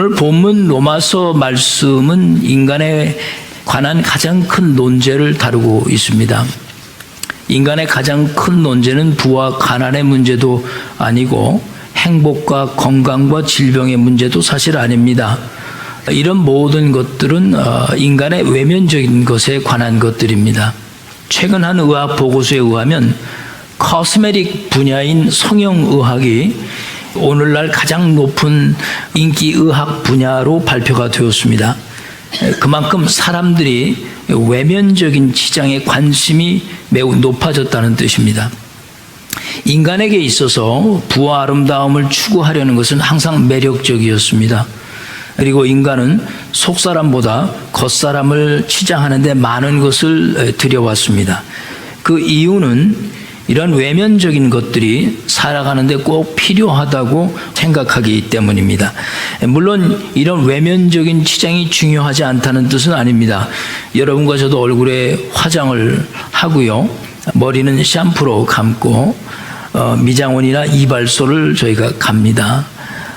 오늘 본문 로마서 말씀은 인간에 관한 가장 큰 논제를 다루고 있습니다. 인간의 가장 큰 논제는 부와 가난의 문제도 아니고 행복과 건강과 질병의 문제도 사실 아닙니다. 이런 모든 것들은 인간의 외면적인 것에 관한 것들입니다. 최근 한 의학 보고서에 의하면 코스메틱 분야인 성형의학이 오늘날 가장 높은 인기 의학 분야로 발표가 되었습니다. 그만큼 사람들이 외면적인 치장에 관심이 매우 높아졌다는 뜻입니다. 인간에게 있어서 부와 아름다움을 추구하려는 것은 항상 매력적이었습니다. 그리고 인간은 속사람보다 겉사람을 치장하는 데 많은 것을 들여왔습니다. 그 이유는 이런 외면적인 것들이 살아가는 데 꼭 필요하다고 생각하기 때문입니다. 물론 이런 외면적인 치장이 중요하지 않다는 뜻은 아닙니다. 여러분과 저도 얼굴에 화장을 하고요. 머리는 샴푸로 감고 미장원이나 이발소를 저희가 갑니다.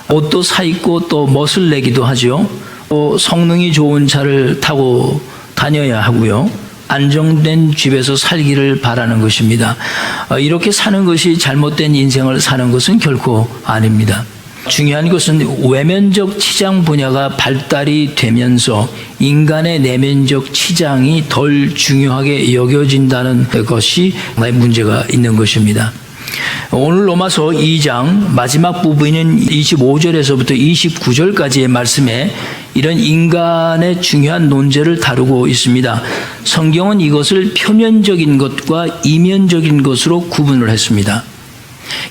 옷도 사 입고 또 멋을 내기도 하죠. 또 성능이 좋은 차를 타고 다녀야 하고요. 안정된 집에서 살기를 바라는 것입니다. 이렇게 사는 것이 잘못된 인생을 사는 것은 결코 아닙니다. 중요한 것은 외면적 치장 분야가 발달이 되면서 인간의 내면적 치장이 덜 중요하게 여겨진다는 것이 문제가 있는 것입니다. 오늘 로마서 2장 마지막 부분인 25절에서부터 29절까지의 말씀에 이런 인간의 중요한 논제를 다루고 있습니다. 성경은 이것을 표면적인 것과 이면적인 것으로 구분을 했습니다.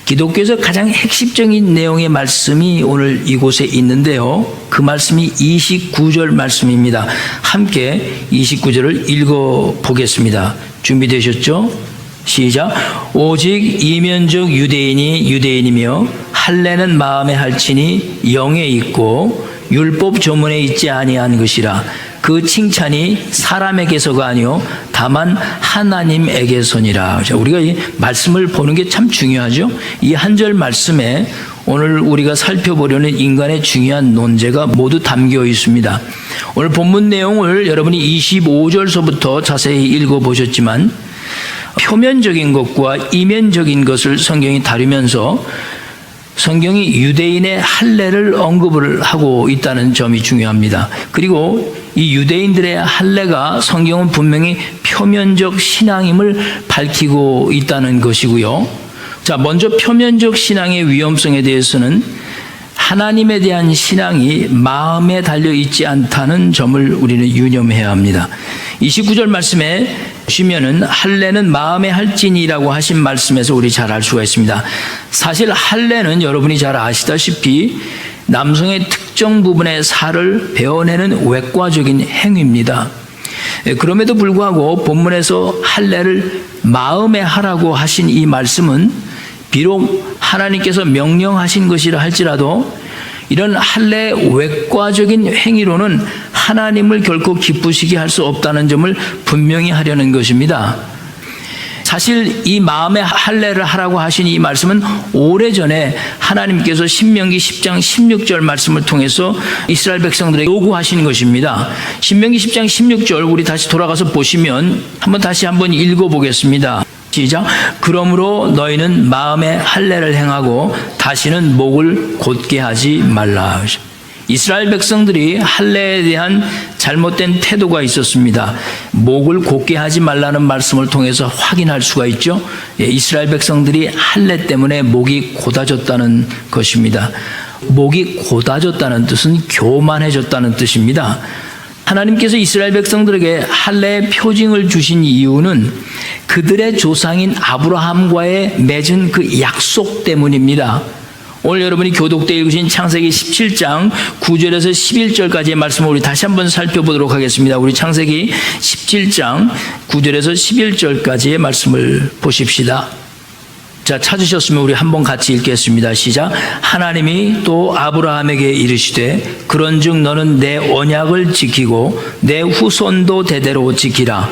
기독교에서 가장 핵심적인 내용의 말씀이 오늘 이곳에 있는데요. 그 말씀이 29절 말씀입니다. 함께 29절을 읽어보겠습니다. 준비되셨죠? 시작. 오직 이면적 유대인이 유대인이며 할례는 마음에 할지니 영에 있고 율법 조문에 있지 아니한 것이라. 그 칭찬이 사람에게서가 아니요 다만 하나님에게서니라. 우리가 이 말씀을 보는 게 참 중요하죠. 이 한 절 말씀에 오늘 우리가 살펴보려는 인간의 중요한 논제가 모두 담겨 있습니다. 오늘 본문 내용을 여러분이 25절서부터 자세히 읽어보셨지만 표면적인 것과 이면적인 것을 성경이 다루면서 성경이 유대인의 할례를 언급을 하고 있다는 점이 중요합니다. 그리고 이 유대인들의 할례가 성경은 분명히 표면적 신앙임을 밝히고 있다는 것이고요. 자, 먼저 표면적 신앙의 위험성에 대해서는 하나님에 대한 신앙이 마음에 달려 있지 않다는 점을 우리는 유념해야 합니다. 29절 말씀에 보시면은 할례는 마음에 할지니라고 하신 말씀에서 우리 잘 알 수가 있습니다. 사실 할례는 여러분이 잘 아시다시피 남성의 특정 부분의 살을 베어내는 외과적인 행위입니다. 그럼에도 불구하고 본문에서 할례를 마음에 하라고 하신 이 말씀은 비록 하나님께서 명령하신 것이라 할지라도 이런 할례의 외과적인 행위로는 하나님을 결코 기쁘시게 할 수 없다는 점을 분명히 하려는 것입니다. 사실 이 마음의 할례를 하라고 하신 이 말씀은 오래전에 하나님께서 신명기 10장 16절 말씀을 통해서 이스라엘 백성들에게 요구하신 것입니다. 신명기 10장 16절 우리 다시 돌아가서 보시면 다시 한번 읽어보겠습니다. 시작. 그러므로 너희는 마음의 할례를 행하고 다시는 목을 곧게 하지 말라. 이스라엘 백성들이 할례에 대한 잘못된 태도가 있었습니다. 목을 곧게 하지 말라는 말씀을 통해서 확인할 수가 있죠. 이스라엘 백성들이 할례 때문에 목이 곧아졌다는 것입니다. 목이 곧아졌다는 뜻은 교만해졌다는 뜻입니다. 하나님께서 이스라엘 백성들에게 할례의 표징을 주신 이유는 그들의 조상인 아브라함과의 맺은 그 약속 때문입니다. 오늘 여러분이 교독 때 읽으신 창세기 17장 9절에서 11절까지의 말씀을 우리 다시 한번 살펴보도록 하겠습니다. 우리 창세기 17장 9절에서 11절까지의 말씀을 보십시다. 자, 찾으셨으면 우리 한번 같이 읽겠습니다. 시작. 하나님이 또 아브라함에게 이르시되 그런즉 너는 내 언약을 지키고 내 후손도 대대로 지키라.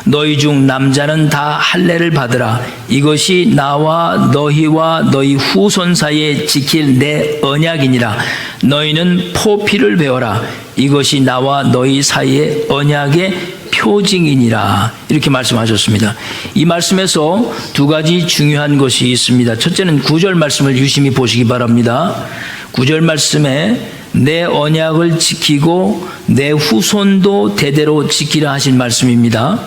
너희 중 남자는 다 할례를 받으라. 이것이 나와 너희와 너희 후손 사이에 지킬 내 언약이니라. 너희는 포피를 배워라. 이것이 나와 너희 사이의 언약의 표징이니라. 이렇게 말씀하셨습니다. 이 말씀에서 두 가지 중요한 것이 있습니다. 첫째는 9절 말씀을 유심히 보시기 바랍니다. 9절 말씀에 내 언약을 지키고 내 후손도 대대로 지키라 하신 말씀입니다.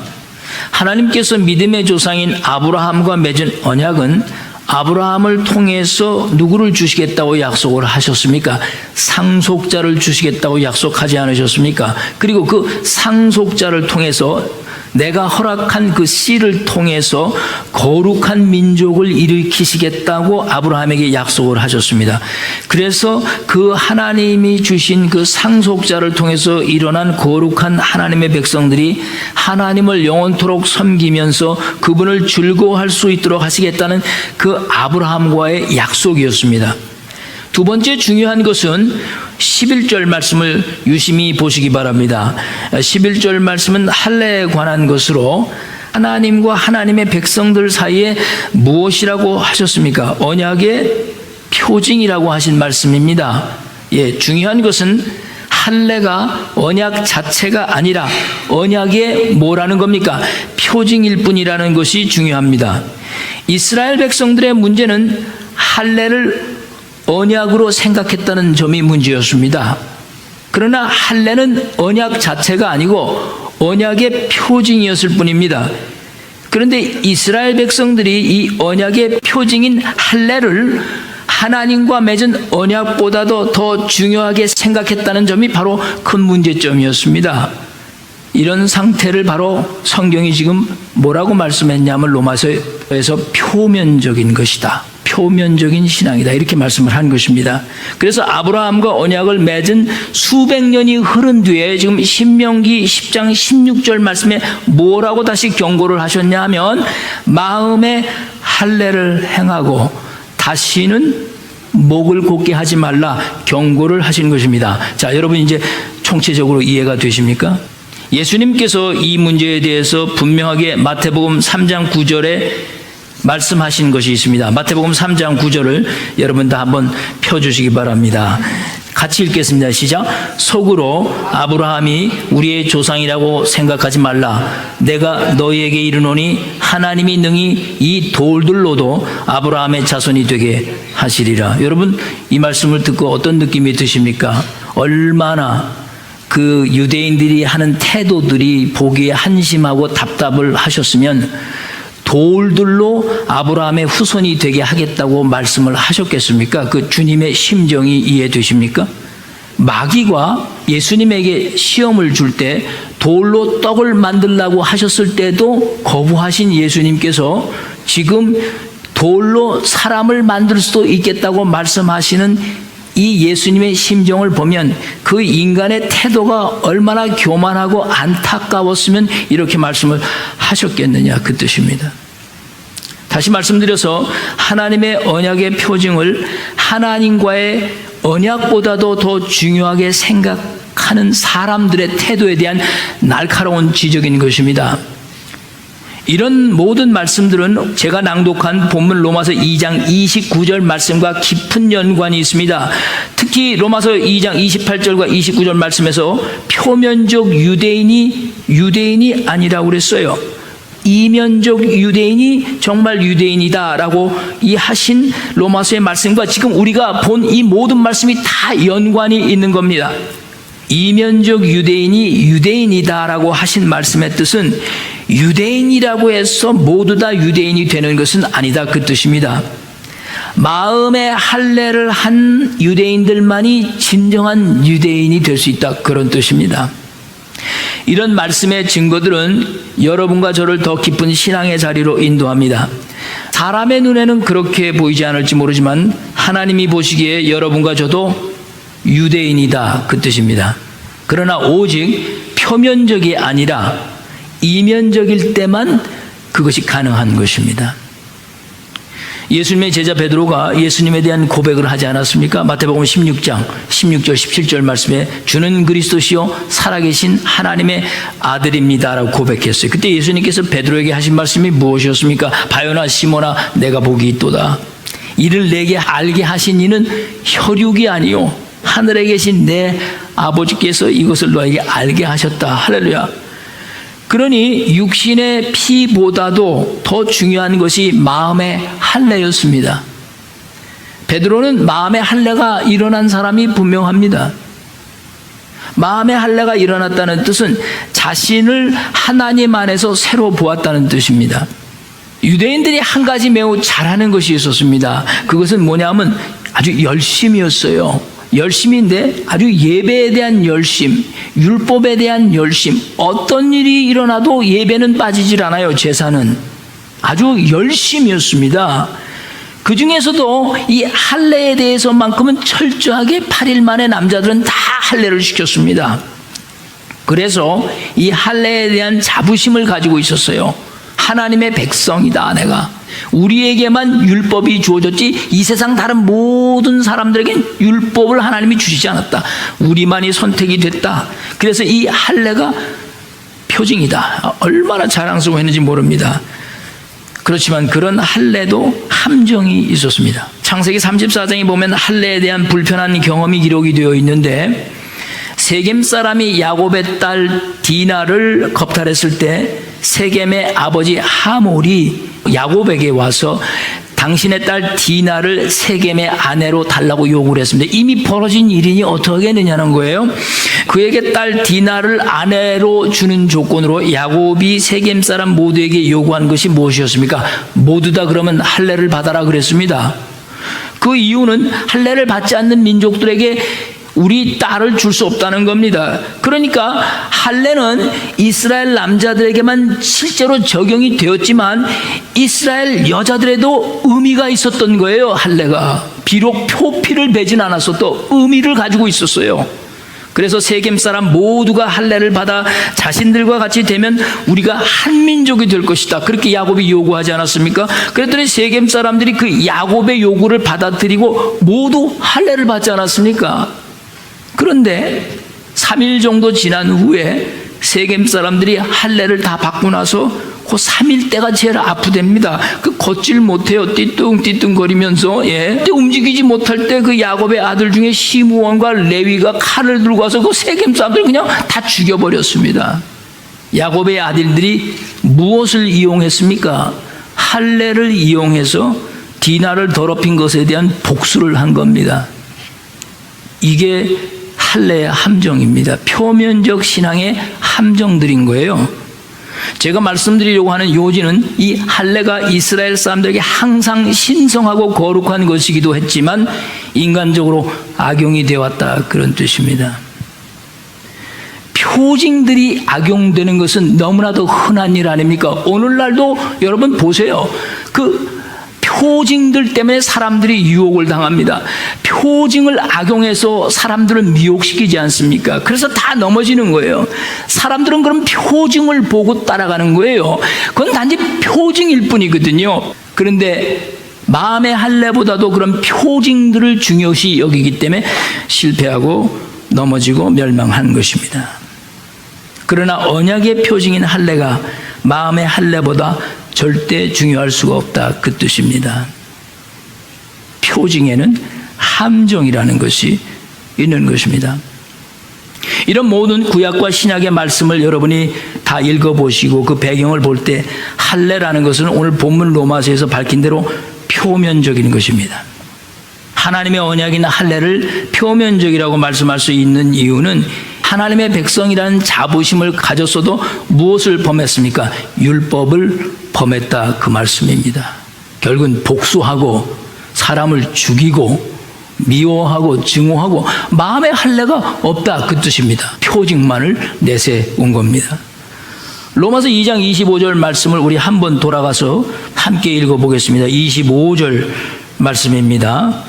하나님께서 믿음의 조상인 아브라함과 맺은 언약은 아브라함을 통해서 누구를 주시겠다고 약속을 하셨습니까? 상속자를 주시겠다고 약속하지 않으셨습니까? 그리고 그 상속자를 통해서 내가 허락한 그 씨를 통해서 거룩한 민족을 일으키시겠다고 아브라함에게 약속을 하셨습니다. 그래서 그 하나님이 주신 그 상속자를 통해서 일어난 거룩한 하나님의 백성들이 하나님을 영원토록 섬기면서 그분을 즐거워할 수 있도록 하시겠다는 그 아브라함과의 약속이었습니다. 두 번째 중요한 것은 11절 말씀을 유심히 보시기 바랍니다. 11절 말씀은 할례에 관한 것으로 하나님과 하나님의 백성들 사이에 무엇이라고 하셨습니까? 언약의 표징이라고 하신 말씀입니다. 중요한 것은 할례가 언약 자체가 아니라 언약의 뭐라는 겁니까? 표징일 뿐이라는 것이 중요합니다. 이스라엘 백성들의 문제는 할례를 언약으로 생각했다는 점이 문제였습니다. 그러나 할례는 언약 자체가 아니고 언약의 표징이었을 뿐입니다. 그런데 이스라엘 백성들이 이 언약의 표징인 할례를 하나님과 맺은 언약보다도 더 중요하게 생각했다는 점이 바로 큰 문제점이었습니다. 이런 상태를 바로 성경이 지금 뭐라고 말씀했냐면 로마서에서 표면적인 것이다. 표면적인 신앙이다. 이렇게 말씀을 한 것입니다. 그래서 아브라함과 언약을 맺은 수백 년이 흐른 뒤에 지금 신명기 10장 16절 말씀에 뭐라고 다시 경고를 하셨냐 하면 마음에 할례를 행하고 다시는 목을 곧게 하지 말라 경고를 하신 것입니다. 자, 여러분 이제 총체적으로 이해가 되십니까? 예수님께서 이 문제에 대해서 분명하게 마태복음 3장 9절에 말씀하신 것이 있습니다. 마태복음 3장 9절을 여러분 다 한번 펴주시기 바랍니다. 같이 읽겠습니다. 시작. 속으로 아브라함이 우리의 조상이라고 생각하지 말라. 내가 너희에게 이르노니 하나님이 능히 이 돌들로도 아브라함의 자손이 되게 하시리라. 여러분 이 말씀을 듣고 어떤 느낌이 드십니까? 얼마나 그 유대인들이 하는 태도들이 보기에 한심하고 답답을 하셨으면 돌들로 아브라함의 후손이 되게 하겠다고 말씀을 하셨겠습니까? 그 주님의 심정이 이해되십니까? 마귀가 예수님에게 시험을 줄 때 돌로 떡을 만들라고 하셨을 때도 거부하신 예수님께서 지금 돌로 사람을 만들 수도 있겠다고 말씀하시는 이 예수님의 심정을 보면 그 인간의 태도가 얼마나 교만하고 안타까웠으면 이렇게 말씀을 하셨겠느냐 그 뜻입니다. 다시 말씀드려서 하나님의 언약의 표징을 하나님과의 언약보다도 더 중요하게 생각하는 사람들의 태도에 대한 날카로운 지적인 것입니다. 이런 모든 말씀들은 제가 낭독한 본문 로마서 2장 29절 말씀과 깊은 연관이 있습니다. 특히 로마서 2장 28절과 29절 말씀에서 표면적 유대인이 아니라고 그랬어요. 이면적 유대인이 정말 유대인이다라고 이 하신 로마서의 말씀과 지금 우리가 본 이 모든 말씀이 다 연관이 있는 겁니다. 이면적 유대인이 유대인이다라고 하신 말씀의 뜻은 유대인이라고 해서 모두 다 유대인이 되는 것은 아니다 그 뜻입니다. 마음의 할례를 한 유대인들만이 진정한 유대인이 될 수 있다 그런 뜻입니다. 이런 말씀의 증거들은 여러분과 저를 더 깊은 신앙의 자리로 인도합니다. 사람의 눈에는 그렇게 보이지 않을지 모르지만 하나님이 보시기에 여러분과 저도 유대인이다 그 뜻입니다. 그러나 오직 표면적이 아니라 이면적일 때만 그것이 가능한 것입니다. 예수님의 제자 베드로가 예수님에 대한 고백을 하지 않았습니까? 마태복음 16장 16절 17절 말씀에 주는 그리스도시요 살아계신 하나님의 아들입니다라고 고백했어요. 그때 예수님께서 베드로에게 하신 말씀이 무엇이었습니까? 바요나 시몬아 내가 복이 있도다. 이를 내게 알게 하신 이는 혈육이 아니요 하늘에 계신 내 아버지께서 이것을 너에게 알게 하셨다. 할렐루야. 그러니 육신의 피보다도 더 중요한 것이 마음의 할례였습니다. 베드로는 마음의 할례가 일어난 사람이 분명합니다. 마음의 할례가 일어났다는 뜻은 자신을 하나님 안에서 새로 보았다는 뜻입니다. 유대인들이 한 가지 매우 잘하는 것이 있었습니다. 그것은 뭐냐면 아주 열심이었어요. 열심인데 아주 예배에 대한 열심, 율법에 대한 열심, 어떤 일이 일어나도 예배는 빠지질 않아요. 제사는 아주 열심이었습니다. 그 중에서도 이 할례에 대해서만큼은 철저하게 8일 만에 남자들은 다 할례를 시켰습니다. 그래서 이 할례에 대한 자부심을 가지고 있었어요. 하나님의 백성이다 내가. 우리에게만 율법이 주어졌지 이 세상 다른 모든 사람들에겐 율법을 하나님이 주시지 않았다. 우리만이 선택이 됐다. 그래서 이 할례가 표징이다. 얼마나 자랑스러워했는지 모릅니다. 그렇지만 그런 할례도 함정이 있었습니다. 창세기 34장에 보면 할례에 대한 불편한 경험이 기록이 되어 있는데 세겜 사람이 야곱의 딸 디나를 겁탈했을 때 세겜의 아버지 하몰이 야곱에게 와서 당신의 딸 디나를 세겜의 아내로 달라고 요구를 했습니다. 이미 벌어진 일이니 어떻게 하느냐는 거예요. 그에게 딸 디나를 아내로 주는 조건으로 야곱이 세겜 사람 모두에게 요구한 것이 무엇이었습니까? 모두 다 그러면 할례를 받아라 그랬습니다. 그 이유는 할례를 받지 않는 민족들에게 우리 딸을 줄 수 없다는 겁니다. 그러니까 할례는 이스라엘 남자들에게만 실제로 적용이 되었지만 이스라엘 여자들에도 의미가 있었던 거예요. 할례가 비록 표피를 베진 않았어도 의미를 가지고 있었어요. 그래서 세겜 사람 모두가 할례를 받아 자신들과 같이 되면 우리가 한 민족이 될 것이다. 그렇게 야곱이 요구하지 않았습니까? 그랬더니 세겜 사람들이 그 야곱의 요구를 받아들이고 모두 할례를 받지 않았습니까? 그런데 3일 정도 지난 후에 세겜 사람들이 할례를 다 받고 나서 그 3일 때가 제일 아프답니다. 그 걷질 못해요. 띠뚱띠뚱 거리면서 움직이지 못할 때 그 야곱의 아들 중에 시므온과 레위가 칼을 들고 와서 그 세겜 사람들 그냥 다 죽여버렸습니다. 야곱의 아들들이 무엇을 이용했습니까? 할례를 이용해서 디나를 더럽힌 것에 대한 복수를 한 겁니다. 이게 할례의 함정입니다. 표면적 신앙의 함정들인 거예요. 제가 말씀드리려고 하는 요지는 이 할례가 이스라엘 사람들에게 항상 신성하고 거룩한 것이기도 했지만 인간적으로 악용이 되어왔다 그런 뜻입니다. 표징들이 악용되는 것은 너무나도 흔한 일 아닙니까? 오늘날도 여러분 보세요. 그 표징들 때문에 사람들이 유혹을 당합니다. 표징을 악용해서 사람들을 미혹시키지 않습니까? 그래서 다 넘어지는 거예요. 사람들은 그럼 표징을 보고 따라가는 거예요. 그건 단지 표징일 뿐이거든요. 그런데 마음의 할례보다도 그런 표징들을 중요시 여기기 때문에 실패하고 넘어지고 멸망한 것입니다. 그러나 언약의 표징인 할례가 마음의 할례보다 절대 중요할 수가 없다 그 뜻입니다. 표징에는 함정이라는 것이 있는 것입니다. 이런 모든 구약과 신약의 말씀을 여러분이 다 읽어보시고 그 배경을 볼 때 할례라는 것은 오늘 본문 로마서에서 밝힌 대로 표면적인 것입니다. 하나님의 언약인 할례를 표면적이라고 말씀할 수 있는 이유는 하나님의 백성이라는 자부심을 가졌어도 무엇을 범했습니까? 율법을 범했다 그 말씀입니다. 결국은 복수하고 사람을 죽이고 미워하고 증오하고 마음의 할례가 없다 그 뜻입니다. 표징만을 내세운 겁니다. 로마서 2장 25절 말씀을 우리 한번 돌아가서 함께 읽어보겠습니다. 25절 말씀입니다.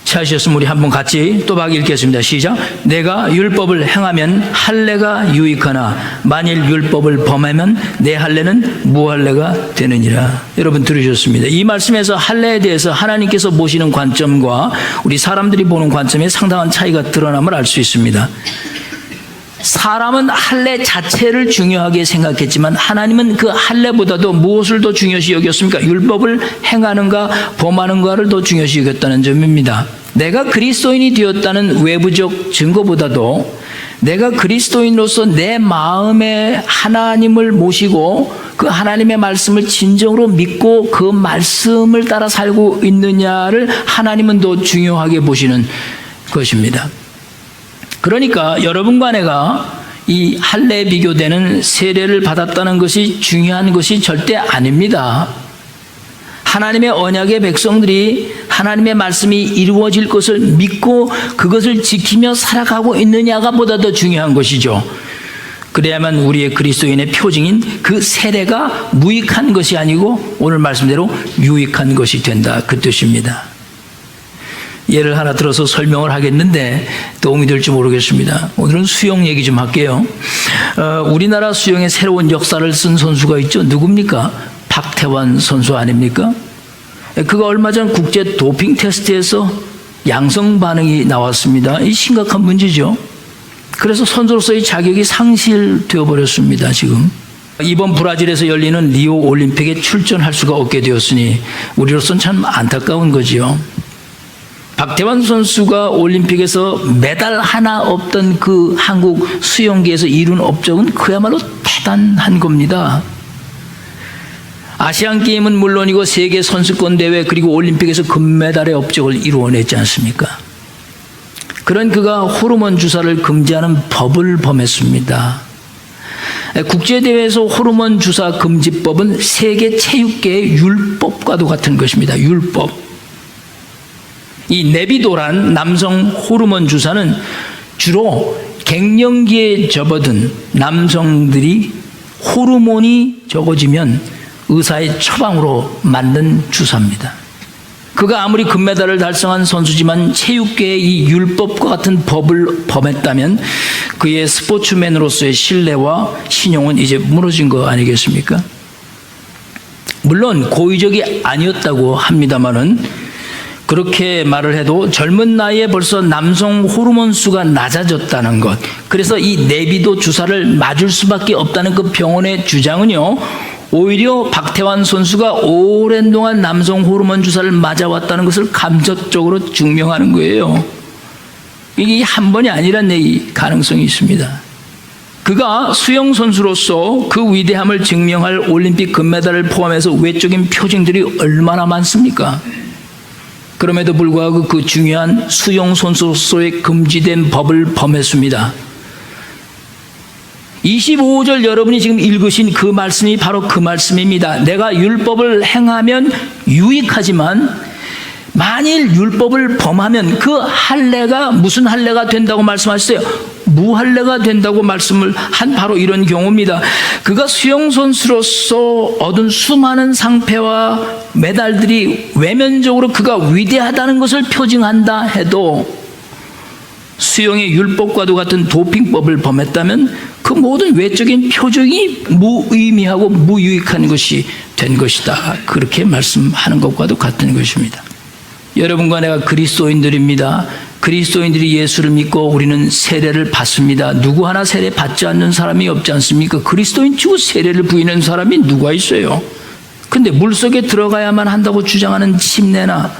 찾으셨으면 우리 한번 같이 또박 읽겠습니다. 시작. 내가 율법을 행하면 할례가 유익하나 만일 율법을 범하면 내 할례는 무할례가 되느니라. 여러분 들으셨습니다. 이 말씀에서 할례에 대해서 하나님께서 보시는 관점과 우리 사람들이 보는 관점에 상당한 차이가 드러남을 알 수 있습니다. 사람은 할례 자체를 중요하게 생각했지만 하나님은 그 할례보다도 무엇을 더 중요시 여겼습니까? 율법을 행하는가 범하는가를 더 중요시 여겼다는 점입니다. 내가 그리스도인이 되었다는 외부적 증거보다도 내가 그리스도인으로서 내 마음에 하나님을 모시고 그 하나님의 말씀을 진정으로 믿고 그 말씀을 따라 살고 있느냐를 하나님은 더 중요하게 보시는 것입니다. 그러니까 여러분과 내가 이 할례에 비교되는 세례를 받았다는 것이 중요한 것이 절대 아닙니다. 하나님의 언약의 백성들이 하나님의 말씀이 이루어질 것을 믿고 그것을 지키며 살아가고 있느냐가 보다 더 중요한 것이죠. 그래야만 우리의 그리스도인의 표징인 그 세례가 무익한 것이 아니고 오늘 말씀대로 유익한 것이 된다, 그 뜻입니다. 예를 하나 들어서 설명을 하겠는데 도움이 될지 모르겠습니다. 오늘은 수영 얘기 좀 할게요. 우리나라 수영의 새로운 역사를 쓴 선수가 있죠. 누굽니까? 박태환 선수 아닙니까? 그가 얼마 전 국제 도핑 테스트에서 양성 반응이 나왔습니다. 이 심각한 문제죠. 그래서 선수로서의 자격이 상실되어 버렸습니다. 지금 이번 브라질에서 열리는 리오 올림픽에 출전할 수가 없게 되었으니 우리로서는 참 안타까운 거지요. 박태환 선수가 올림픽에서 메달 하나 없던 그 한국 수영계에서 이룬 업적은 그야말로 대단한 겁니다. 아시안게임은 물론이고 세계 선수권 대회 그리고 올림픽에서 금메달의 업적을 이루어냈지 않습니까? 그런 그가 호르몬 주사를 금지하는 법을 범했습니다. 국제대회에서 호르몬 주사 금지법은 세계 체육계의 율법과도 같은 것입니다. 율법. 이 네비도란 남성 호르몬 주사는 주로 갱년기에 접어든 남성들이 호르몬이 적어지면 의사의 처방으로 만든 주사입니다. 그가 아무리 금메달을 달성한 선수지만 체육계의 이 율법과 같은 법을 범했다면 그의 스포츠맨으로서의 신뢰와 신용은 이제 무너진 거 아니겠습니까? 물론 고의적이 아니었다고 합니다마는 그렇게 말을 해도 젊은 나이에 벌써 남성 호르몬 수가 낮아졌다는 것, 그래서 이 네비도 주사를 맞을 수밖에 없다는 그 병원의 주장은요, 오히려 박태환 선수가 오랜 동안 남성 호르몬 주사를 맞아왔다는 것을 감적적으로 증명하는 거예요. 이게 한 번이 아니란 얘기 가능성이 있습니다. 그가 수영 선수로서 그 위대함을 증명할 올림픽 금메달을 포함해서 외적인 표징들이 얼마나 많습니까? 그럼에도 불구하고 그 중요한 수영 선수로서의 금지된 법을 범했습니다. 25절 여러분이 지금 읽으신 그 말씀이 바로 그 말씀입니다. 내가 율법을 행하면 유익하지만 만일 율법을 범하면 그 할례가 무슨 할례가 된다고 말씀하셨어요? 무할례가 된다고 말씀을 한 바로 이런 경우입니다. 그가 수영 선수로서 얻은 수많은 상패와 메달들이 외면적으로 그가 위대하다는 것을 표징한다 해도 수영의 율법과도 같은 도핑법을 범했다면 그 모든 외적인 표정이 무의미하고 무유익한 것이 된 것이다. 그렇게 말씀하는 것과도 같은 것입니다. 여러분과 내가 그리스도인들입니다. 그리스도인들이 예수를 믿고 우리는 세례를 받습니다. 누구 하나 세례 받지 않는 사람이 없지 않습니까? 그리스도인 치고 세례를 부인하는 사람이 누가 있어요? 근데 물속에 들어가야만 한다고 주장하는 침례나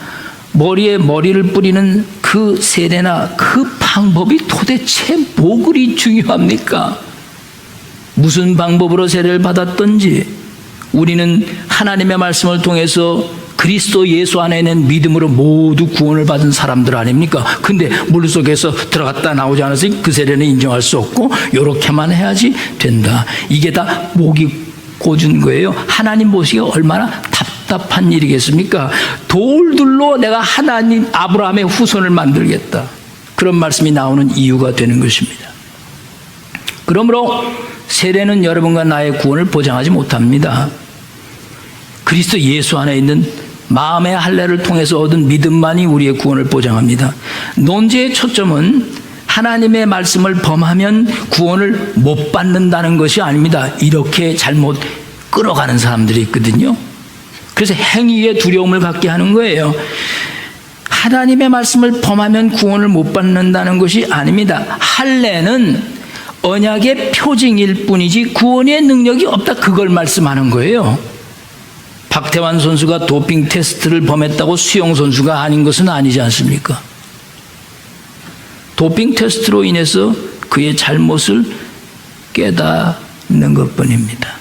머리에 머리를 뿌리는 그 세례나 그 방법이 도대체 뭐 그리 중요합니까? 무슨 방법으로 세례를 받았던지 우리는 하나님의 말씀을 통해서 그리스도 예수 안에 있는 믿음으로 모두 구원을 받은 사람들 아닙니까? 근데 물속에서 들어갔다 나오지 않아서 그 세례는 인정할 수 없고 이렇게만 해야지 된다. 이게 다 목이 꽂은 거예요. 하나님 보시기에 얼마나 답답한 일이겠습니까? 돌들로 내가 하나님 아브라함의 후손을 만들겠다. 그런 말씀이 나오는 이유가 되는 것입니다. 그러므로 세례는 여러분과 나의 구원을 보장하지 못합니다. 그리스도 예수 안에 있는 마음의 할례를 통해서 얻은 믿음만이 우리의 구원을 보장합니다. 논제의 초점은 하나님의 말씀을 범하면 구원을 못 받는다는 것이 아닙니다. 이렇게 잘못 끌어가는 사람들이 있거든요. 그래서 행위에 두려움을 갖게 하는 거예요. 하나님의 말씀을 범하면 구원을 못 받는다는 것이 아닙니다. 할례는 언약의 표징일 뿐이지 구원의 능력이 없다, 그걸 말씀하는 거예요. 박태환 선수가 도핑 테스트를 범했다고 수영 선수가 아닌 것은 아니지 않습니까? 도핑 테스트로 인해서 그의 잘못을 깨닫는 것뿐입니다.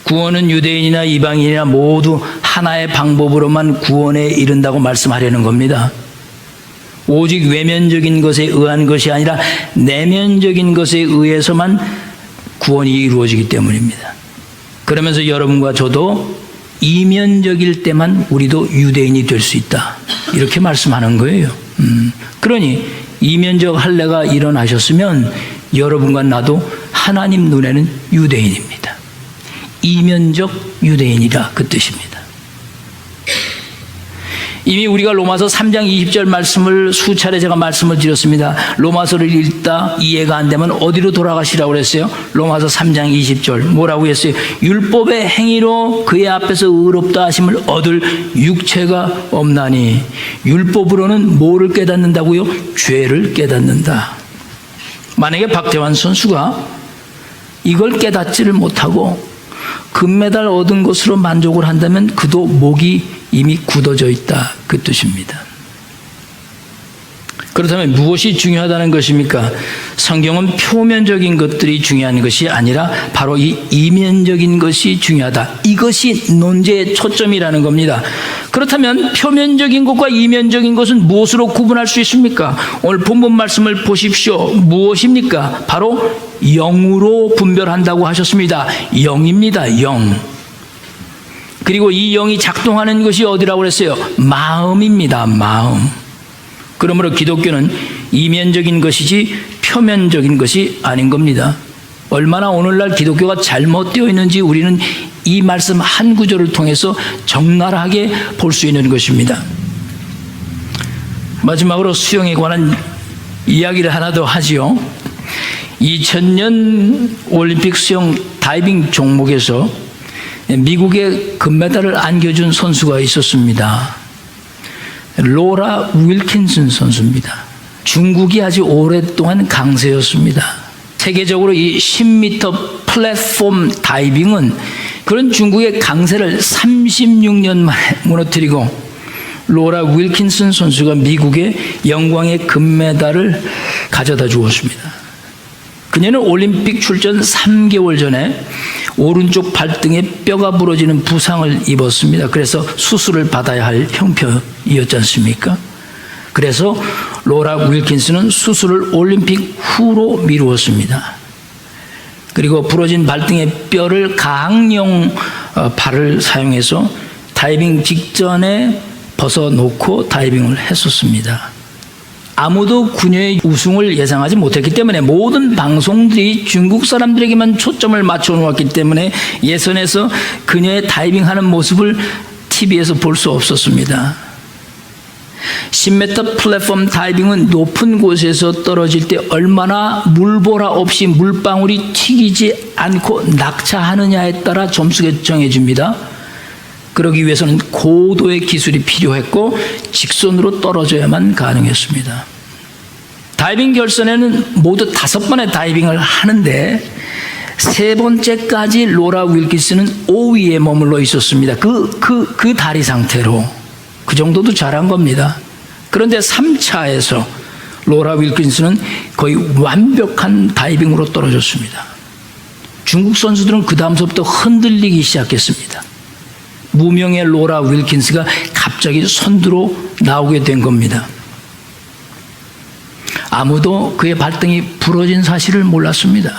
구원은 유대인이나 이방인이나 모두 하나의 방법으로만 구원에 이른다고 말씀하려는 겁니다. 오직 외면적인 것에 의한 것이 아니라 내면적인 것에 의해서만 구원이 이루어지기 때문입니다. 그러면서 여러분과 저도 이면적일 때만 우리도 유대인이 될 수 있다, 이렇게 말씀하는 거예요. 그러니 이면적 할례가 일어나셨으면 여러분과 나도 하나님 눈에는 유대인입니다. 이면적 유대인이라 그 뜻입니다. 이미 우리가 로마서 3장 20절 말씀을 수차례 제가 말씀을 드렸습니다. 로마서를 읽다 이해가 안 되면 어디로 돌아가시라고 그랬어요? 로마서 3장 20절 뭐라고 했어요? 율법의 행위로 그의 앞에서 의롭다 하심을 얻을 육체가 없나니. 율법으로는 뭐를 깨닫는다고요? 죄를 깨닫는다. 만약에 박태환 선수가 이걸 깨닫지를 못하고 금메달 얻은 것으로 만족을 한다면 그도 목이 이미 굳어져 있다, 그 뜻입니다. 그렇다면 무엇이 중요하다는 것입니까? 성경은 표면적인 것들이 중요한 것이 아니라 바로 이 이면적인 것이 중요하다, 이것이 논제의 초점이라는 겁니다. 그렇다면 표면적인 것과 이면적인 것은 무엇으로 구분할 수 있습니까? 오늘 본문 말씀을 보십시오. 무엇입니까? 바로 영으로 분별한다고 하셨습니다. 영입니다. 영. 그리고 이 영이 작동하는 것이 어디라고 그랬어요? 마음입니다. 마음. 그러므로 기독교는 이면적인 것이지 표면적인 것이 아닌 겁니다. 얼마나 오늘날 기독교가 잘못되어 있는지 우리는 이 말씀 한 구절을 통해서 적나라하게 볼 수 있는 것입니다. 마지막으로 수영에 관한 이야기를 하나 더 하지요. 2000년 올림픽 수영 다이빙 종목에서 미국의 금메달을 안겨준 선수가 있었습니다. 로라 윌킨슨 선수입니다. 중국이 아주 오랫동안 강세였습니다. 세계적으로 이 10m 플랫폼 다이빙은 그런 중국의 강세를 36년 만에 무너뜨리고 로라 윌킨슨 선수가 미국의 영광의 금메달을 가져다 주었습니다. 그녀는 올림픽 출전 3개월 전에 오른쪽 발등에 뼈가 부러지는 부상을 입었습니다. 그래서 수술을 받아야 할 형편이었지 않습니까? 그래서 로라 윌킨슨은 수술을 올림픽 후로 미루었습니다. 그리고 부러진 발등의 뼈를 가항용 발을 사용해서 다이빙 직전에 벗어놓고 다이빙을 했었습니다. 아무도 그녀의 우승을 예상하지 못했기 때문에 모든 방송들이 중국 사람들에게만 초점을 맞춰 놓았기 때문에 예선에서 그녀의 다이빙하는 모습을 TV에서 볼 수 없었습니다. 10m 플랫폼 다이빙은 높은 곳에서 떨어질 때 얼마나 물보라 없이 물방울이 튀기지 않고 낙차하느냐에 따라 점수가 정해집니다. 그러기 위해서는 고도의 기술이 필요했고 직선으로 떨어져야만 가능했습니다. 다이빙 결선에는 모두 5번의 다이빙을 하는데 3번째까지 로라 윌킨슨은 5위에 머물러 있었습니다. 그 다리 상태로 그 정도도 잘한 겁니다. 그런데 3차에서 로라 윌킨슨은 거의 완벽한 다이빙으로 떨어졌습니다. 중국 선수들은 그 다음서부터 흔들리기 시작했습니다. 무명의 로라 윌킨스가 갑자기 선두로 나오게 된 겁니다. 아무도 그의 발등이 부러진 사실을 몰랐습니다.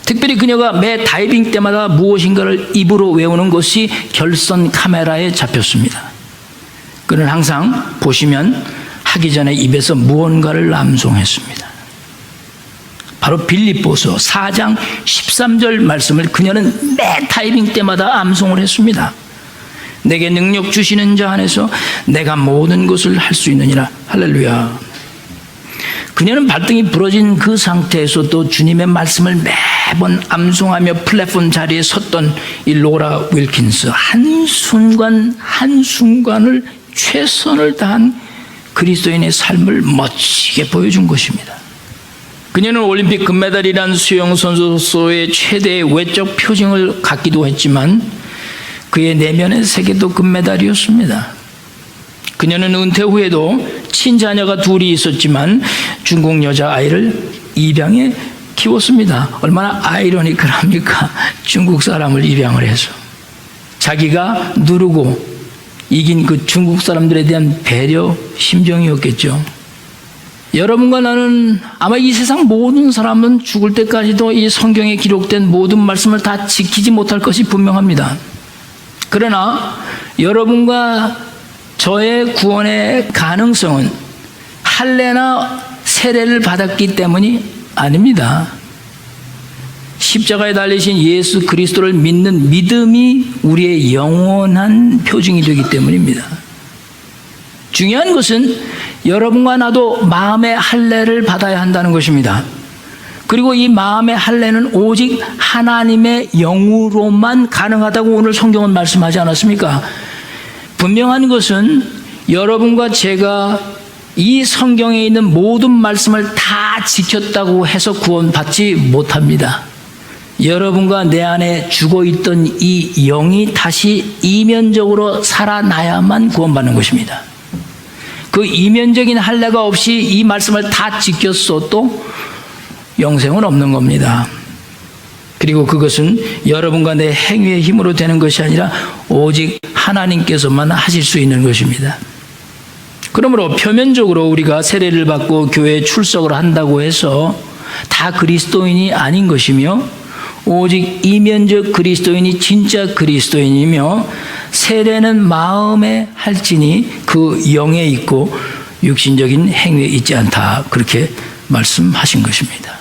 특별히 그녀가 매 다이빙 때마다 무엇인가를 입으로 외우는 것이 결선 카메라에 잡혔습니다. 그는 항상 보시면 하기 전에 입에서 무언가를 암송했습니다. 바로 빌립보서 4장 13절 말씀을 그녀는 매 타이밍 때마다 암송을 했습니다. 내게 능력 주시는 자 안에서 내가 모든 것을 할 수 있느니라. 할렐루야. 그녀는 발등이 부러진 그 상태에서도 주님의 말씀을 매번 암송하며 플랫폼 자리에 섰던 이 로라 윌킨스, 한순간을 최선을 다한 그리스도인의 삶을 멋지게 보여준 것입니다. 그녀는 올림픽 금메달이란 수영선수로서의 최대의 외적 표징을 갖기도 했지만 그의 내면의 세계도 금메달이었습니다. 그녀는 은퇴 후에도 친자녀가 둘이 있었지만 중국 여자아이를 입양해 키웠습니다. 얼마나 아이러니컬합니까? 중국 사람을 입양을 해서. 자기가 누르고 이긴 그 중국 사람들에 대한 배려 심정이었겠죠. 여러분과 나는 아마 이 세상 모든 사람은 죽을 때까지도 이 성경에 기록된 모든 말씀을 다 지키지 못할 것이 분명합니다. 그러나 여러분과 저의 구원의 가능성은 할례나 세례를 받았기 때문이 아닙니다. 십자가에 달리신 예수 그리스도를 믿는 믿음이 우리의 영원한 표징이 되기 때문입니다. 중요한 것은 여러분과 나도 마음의 할례를 받아야 한다는 것입니다. 그리고 이 마음의 할례는 오직 하나님의 영으로만 가능하다고 오늘 성경은 말씀하지 않았습니까? 분명한 것은 여러분과 제가 이 성경에 있는 모든 말씀을 다 지켰다고 해서 구원받지 못합니다. 여러분과 내 안에 죽어있던 이 영이 다시 이면적으로 살아나야만 구원받는 것입니다. 그 이면적인 할례가 없이 이 말씀을 다 지켰어도 영생은 없는 겁니다. 그리고 그것은 여러분과 내 행위의 힘으로 되는 것이 아니라 오직 하나님께서만 하실 수 있는 것입니다. 그러므로 표면적으로 우리가 세례를 받고 교회에 출석을 한다고 해서 다 그리스도인이 아닌 것이며 오직 이면적 그리스도인이 진짜 그리스도인이며 세례는 마음에 할지니 그 영에 있고 육신적인 행위에 있지 않다. 그렇게 말씀하신 것입니다.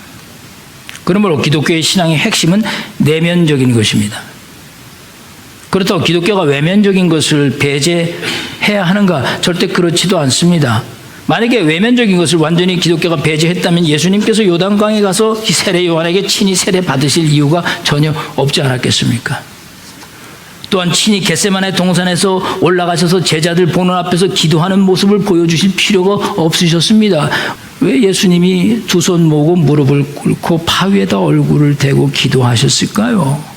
그러므로 기독교의 신앙의 핵심은 내면적인 것입니다. 그렇다고 기독교가 외면적인 것을 배제해야 하는가? 절대 그렇지도 않습니다. 만약에 외면적인 것을 완전히 기독교가 배제했다면 예수님께서 요단강에 가서 세례 요한에게 친히 세례 받으실 이유가 전혀 없지 않았겠습니까? 또한 친히 겟세마네 동산에서 올라가셔서 제자들 보는 앞에서 기도하는 모습을 보여주실 필요가 없으셨습니다. 왜 예수님이 두 손 모으고 무릎을 꿇고 파 위에다 얼굴을 대고 기도하셨을까요?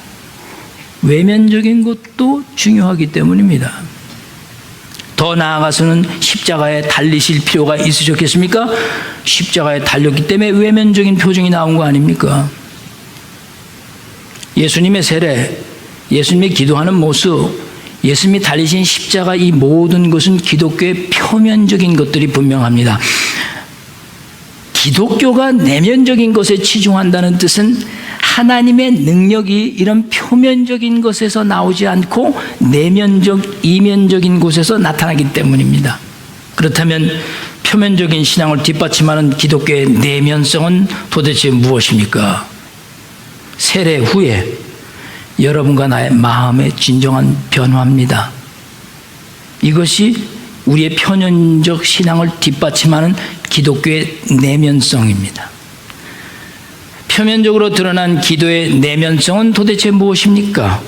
외면적인 것도 중요하기 때문입니다. 더 나아가서는 십자가에 달리실 필요가 있으셨겠습니까? 십자가에 달렸기 때문에 외면적인 표정이 나온 거 아닙니까? 예수님의 세례, 예수님이 기도하는 모습, 예수님이 달리신 십자가, 이 모든 것은 기독교의 표면적인 것들이 분명합니다. 기독교가 내면적인 것에 치중한다는 뜻은 하나님의 능력이 이런 표면적인 것에서 나오지 않고 내면적, 이면적인 곳에서 나타나기 때문입니다. 그렇다면 표면적인 신앙을 뒷받침하는 기독교의 내면성은 도대체 무엇입니까? 세례 후에 여러분과 나의 마음의 진정한 변화입니다. 이것이 우리의 표면적 신앙을 뒷받침하는 기독교의 내면성입니다. 표면적으로 드러난 기도의 내면성은 도대체 무엇입니까?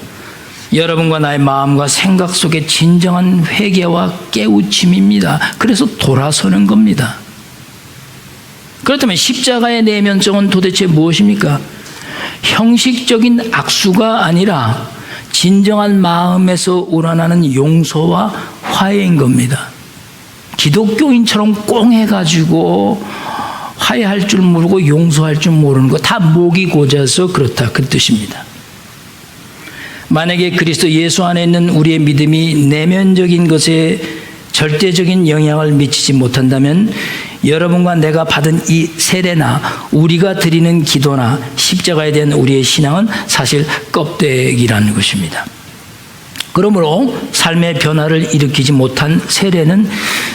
여러분과 나의 마음과 생각 속에 진정한 회개와 깨우침입니다. 그래서 돌아서는 겁니다. 그렇다면 십자가의 내면성은 도대체 무엇입니까? 형식적인 악수가 아니라 진정한 마음에서 우러나는 용서와 화해인 겁니다. 기독교인처럼 꽁해가지고 화해할 줄 모르고 용서할 줄 모르는 거 다 목이 고자서 그렇다, 그 뜻입니다. 만약에 그리스도 예수 안에 있는 우리의 믿음이 내면적인 것에 절대적인 영향을 미치지 못한다면 여러분과 내가 받은 이 세례나 우리가 드리는 기도나 십자가에 대한 우리의 신앙은 사실 껍데기라는 것입니다. 그러므로 삶의 변화를 일으키지 못한 세례는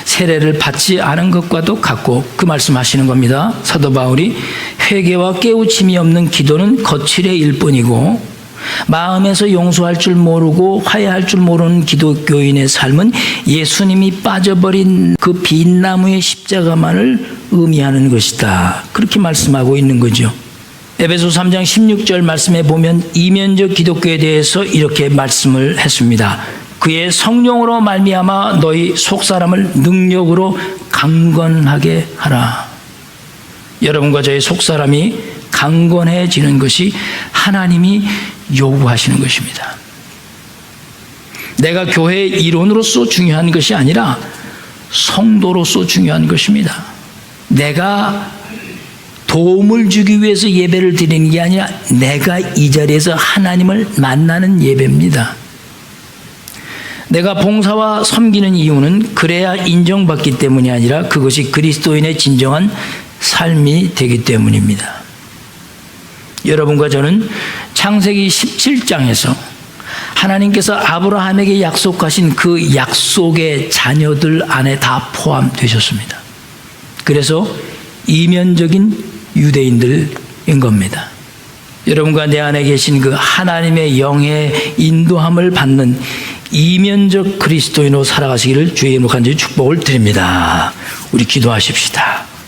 세례를 받지 않은 것과도 같고 그 말씀하시는 겁니다. 사도 바울이 회개와 깨우침이 없는 기도는 거칠의 일뿐이고 마음에서 용서할 줄 모르고 화해할 줄 모르는 기독교인의 삶은 예수님이 빠져버린 그 빈나무의 십자가만을 의미하는 것이다. 그렇게 말씀하고 있는 거죠. 에베소 3장 16절 말씀에 보면 이면적 기독교에 대해서 이렇게 말씀을 했습니다. 그의 성령으로 말미암아 너희 속사람을 능력으로 강건하게 하라. 여러분과 저의 속사람이 강건해지는 것이 하나님이 요구하시는 것입니다. 내가 교회의 일원으로서 중요한 것이 아니라 성도로서 중요한 것입니다. 내가 도움을 주기 위해서 예배를 드리는 게 아니라 내가 이 자리에서 하나님을 만나는 예배입니다. 내가 봉사와 섬기는 이유는 그래야 인정받기 때문이 아니라 그것이 그리스도인의 진정한 삶이 되기 때문입니다. 여러분과 저는 창세기 17장에서 하나님께서 아브라함에게 약속하신 그 약속의 자녀들 안에 다 포함되셨습니다. 그래서 이면적인 유대인들인 겁니다. 여러분과 내 안에 계신 그 하나님의 영의 인도함을 받는 이면적 그리스도인으로 살아가시기를 주의 이름으로 간절히 축복을 드립니다. 우리 기도하십시다.